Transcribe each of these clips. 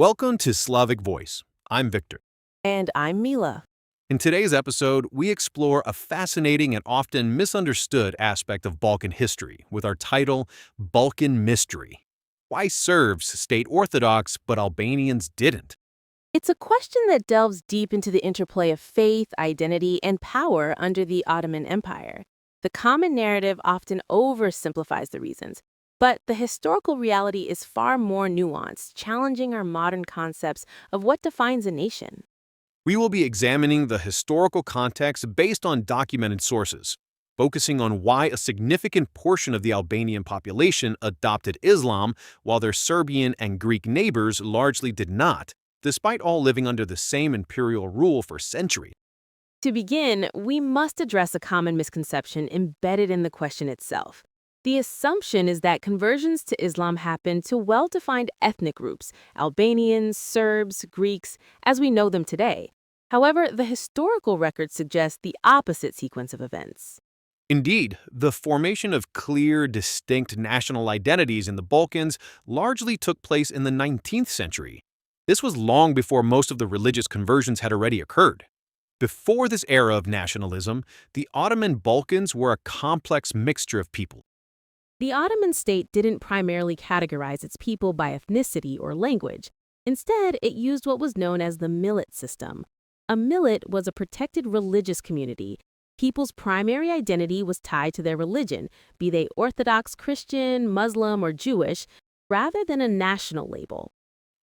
Welcome to Slavic Voice. I'm Victor. And I'm Mila. In today's episode, we explore a fascinating and often misunderstood aspect of Balkan history with our title, Balkan Mystery. Why Serbs stayed Orthodox but Albanians didn't? It's a question that delves deep into the interplay of faith, identity, and power under the Ottoman Empire. The common narrative often oversimplifies the reasons, but the historical reality is far more nuanced, challenging our modern concepts of what defines a nation. We will be examining the historical context based on documented sources, focusing on why a significant portion of the Albanian population adopted Islam while their Serbian and Greek neighbors largely did not, despite all living under the same imperial rule for centuries. To begin, we must address a common misconception embedded in the question itself. The assumption is that conversions to Islam happened to well-defined ethnic groups, Albanians, Serbs, Greeks, as we know them today. However, the historical record suggests the opposite sequence of events. Indeed, the formation of clear, distinct national identities in the Balkans largely took place in the 19th century. This was long before most of the religious conversions had already occurred. Before this era of nationalism, the Ottoman Balkans were a complex mixture of people. The Ottoman state didn't primarily categorize its people by ethnicity or language. Instead, it used what was known as the millet system. A millet was a protected religious community. People's primary identity was tied to their religion, be they Orthodox, Christian, Muslim, or Jewish, rather than a national label.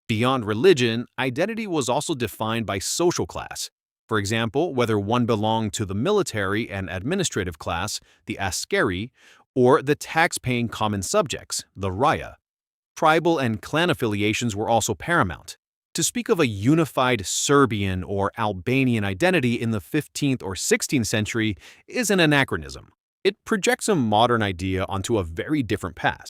Beyond religion, identity was also defined by social class. For example, whether one belonged to the military and administrative class, the askeri, or the tax-paying common subjects, the raya. Tribal and clan affiliations were also paramount. To speak of a unified Serbian or Albanian identity in the 15th or 16th century is an anachronism. It projects a modern idea onto a very different past.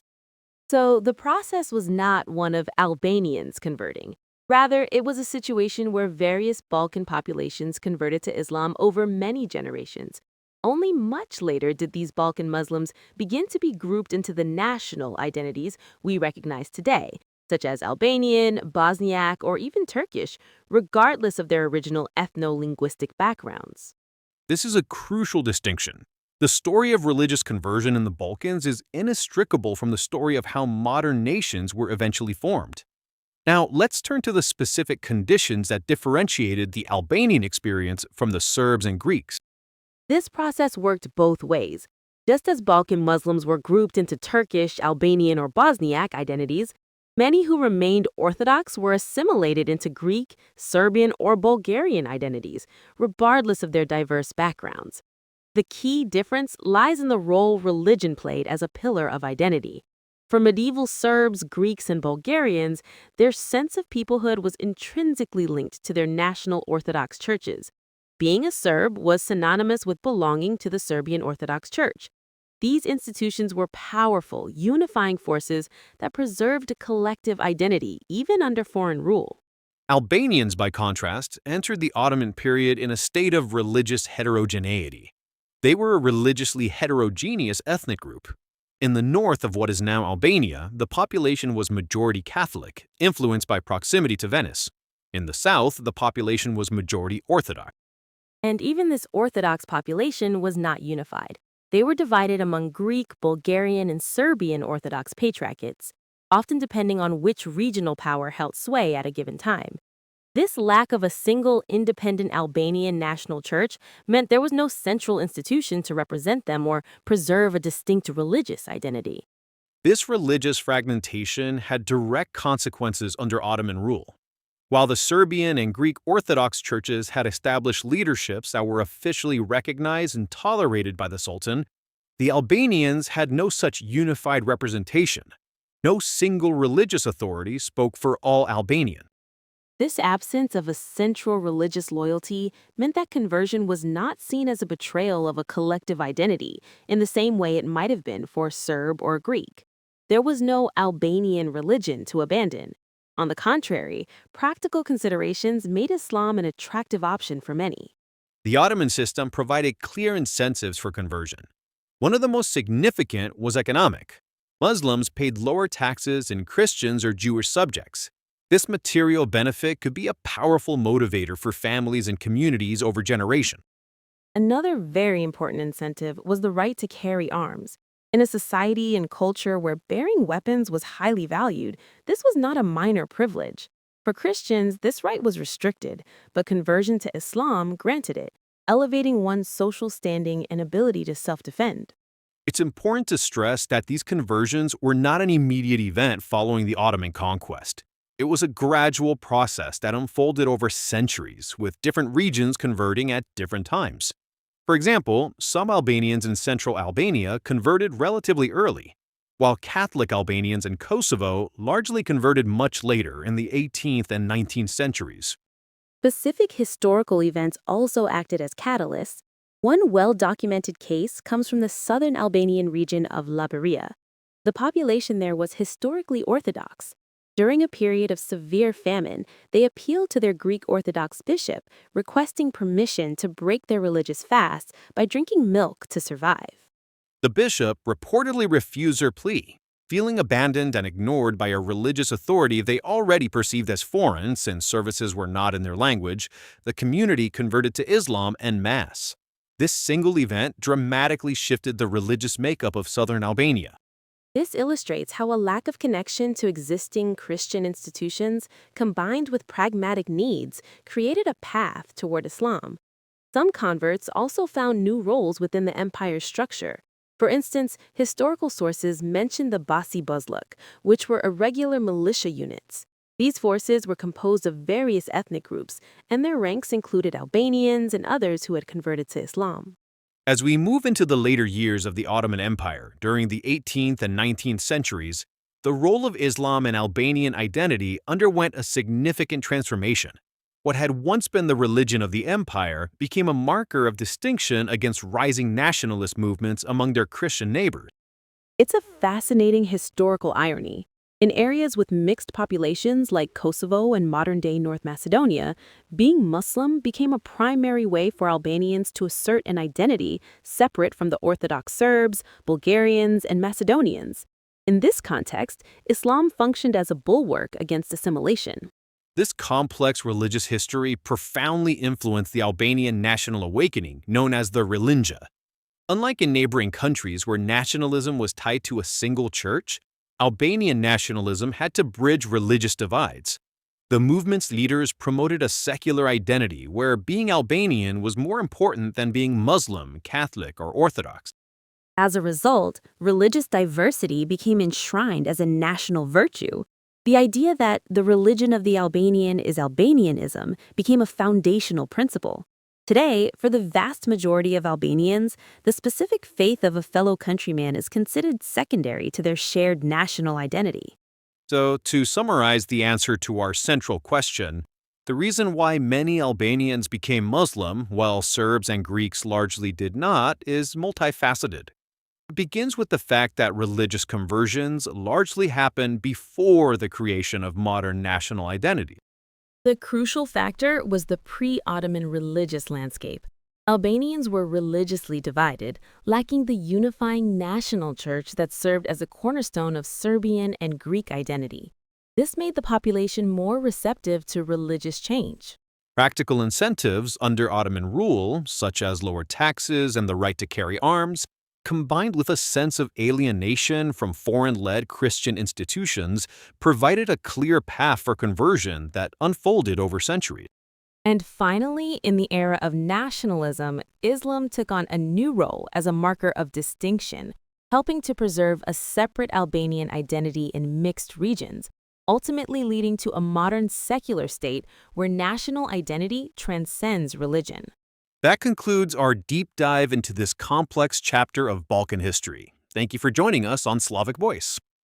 So the process was not one of Albanians converting. Rather, it was a situation where various Balkan populations converted to Islam over many generations. Only much later did these Balkan Muslims begin to be grouped into the national identities we recognize today, such as Albanian, Bosniak, or even Turkish, regardless of their original ethno-linguistic backgrounds. This is a crucial distinction. The story of religious conversion in the Balkans is inextricable from the story of how modern nations were eventually formed. Now, let's turn to the specific conditions that differentiated the Albanian experience from the Serbs and Greeks. This process worked both ways. Just as Balkan Muslims were grouped into Turkish, Albanian, or Bosniak identities, many who remained Orthodox were assimilated into Greek, Serbian, or Bulgarian identities, regardless of their diverse backgrounds. The key difference lies in the role religion played as a pillar of identity. For medieval Serbs, Greeks, and Bulgarians, their sense of peoplehood was intrinsically linked to their national Orthodox churches. Being a Serb was synonymous with belonging to the Serbian Orthodox Church. These institutions were powerful, unifying forces that preserved a collective identity, even under foreign rule. Albanians, by contrast, entered the Ottoman period in a state of religious heterogeneity. They were a religiously heterogeneous ethnic group. In the north of what is now Albania, the population was majority Catholic, influenced by proximity to Venice. In the south, the population was majority Orthodox. And even this Orthodox population was not unified. They were divided among Greek, Bulgarian, and Serbian Orthodox patriarchates, often depending on which regional power held sway at a given time. This lack of a single independent Albanian national church meant there was no central institution to represent them or preserve a distinct religious identity. This religious fragmentation had direct consequences under Ottoman rule. While the Serbian and Greek Orthodox churches had established leaderships that were officially recognized and tolerated by the Sultan, the Albanians had no such unified representation. No single religious authority spoke for all Albanian. This absence of a central religious loyalty meant that conversion was not seen as a betrayal of a collective identity in the same way it might have been for Serb or Greek. There was no Albanian religion to abandon. On the contrary, practical considerations made Islam an attractive option for many. The Ottoman system provided clear incentives for conversion. One of the most significant was economic. Muslims paid lower taxes than Christians or Jewish subjects. This material benefit could be a powerful motivator for families and communities over generations. Another very important incentive was the right to carry arms. In a society and culture where bearing weapons was highly valued, this was not a minor privilege. For Christians, this right was restricted, but conversion to Islam granted it, elevating one's social standing and ability to self-defend. It's important to stress that these conversions were not an immediate event following the Ottoman conquest. It was a gradual process that unfolded over centuries, with different regions converting at different times. For example, some Albanians in central Albania converted relatively early, while Catholic Albanians in Kosovo largely converted much later in the 18th and 19th centuries. Specific historical events also acted as catalysts. One well-documented case comes from the southern Albanian region of Liberia. The population there was historically Orthodox. During a period of severe famine, they appealed to their Greek Orthodox bishop, requesting permission to break their religious fast by drinking milk to survive. The bishop reportedly refused their plea, feeling abandoned and ignored by a religious authority they already perceived as foreign since services were not in their language. The community converted to Islam en masse. This single event dramatically shifted the religious makeup of southern Albania. This illustrates how a lack of connection to existing Christian institutions, combined with pragmatic needs, created a path toward Islam. Some converts also found new roles within the empire's structure. For instance, historical sources mention the Basi Buzluk, which were irregular militia units. These forces were composed of various ethnic groups, and their ranks included Albanians and others who had converted to Islam. As we move into the later years of the Ottoman Empire during the 18th and 19th centuries, the role of Islam in Albanian identity underwent a significant transformation. What had once been the religion of the empire became a marker of distinction against rising nationalist movements among their Christian neighbors. It's a fascinating historical irony. In areas with mixed populations like Kosovo and modern-day North Macedonia, being Muslim became a primary way for Albanians to assert an identity separate from the Orthodox Serbs, Bulgarians, and Macedonians. In this context, Islam functioned as a bulwark against assimilation. This complex religious history profoundly influenced the Albanian national awakening known as the Relinja. Unlike in neighboring countries where nationalism was tied to a single church, Albanian nationalism had to bridge religious divides. The movement's leaders promoted a secular identity where being Albanian was more important than being Muslim, Catholic, or Orthodox. As a result, religious diversity became enshrined as a national virtue. The idea that the religion of the Albanian is Albanianism became a foundational principle. Today, for the vast majority of Albanians, the specific faith of a fellow countryman is considered secondary to their shared national identity. So, to summarize the answer to our central question, the reason why many Albanians became Muslim, while Serbs and Greeks largely did not, is multifaceted. It begins with the fact that religious conversions largely happened before the creation of modern national identities. The crucial factor was the pre-Ottoman religious landscape. Albanians were religiously divided, lacking the unifying national church that served as a cornerstone of Serbian and Greek identity. This made the population more receptive to religious change. Practical incentives under Ottoman rule, such as lower taxes and the right to carry arms, combined with a sense of alienation from foreign-led Christian institutions, provided a clear path for conversion that unfolded over centuries. And finally, in the era of nationalism, Islam took on a new role as a marker of distinction, helping to preserve a separate Albanian identity in mixed regions, ultimately leading to a modern secular state where national identity transcends religion. That concludes our deep dive into this complex chapter of Balkan history. Thank you for joining us on Slavic Voice.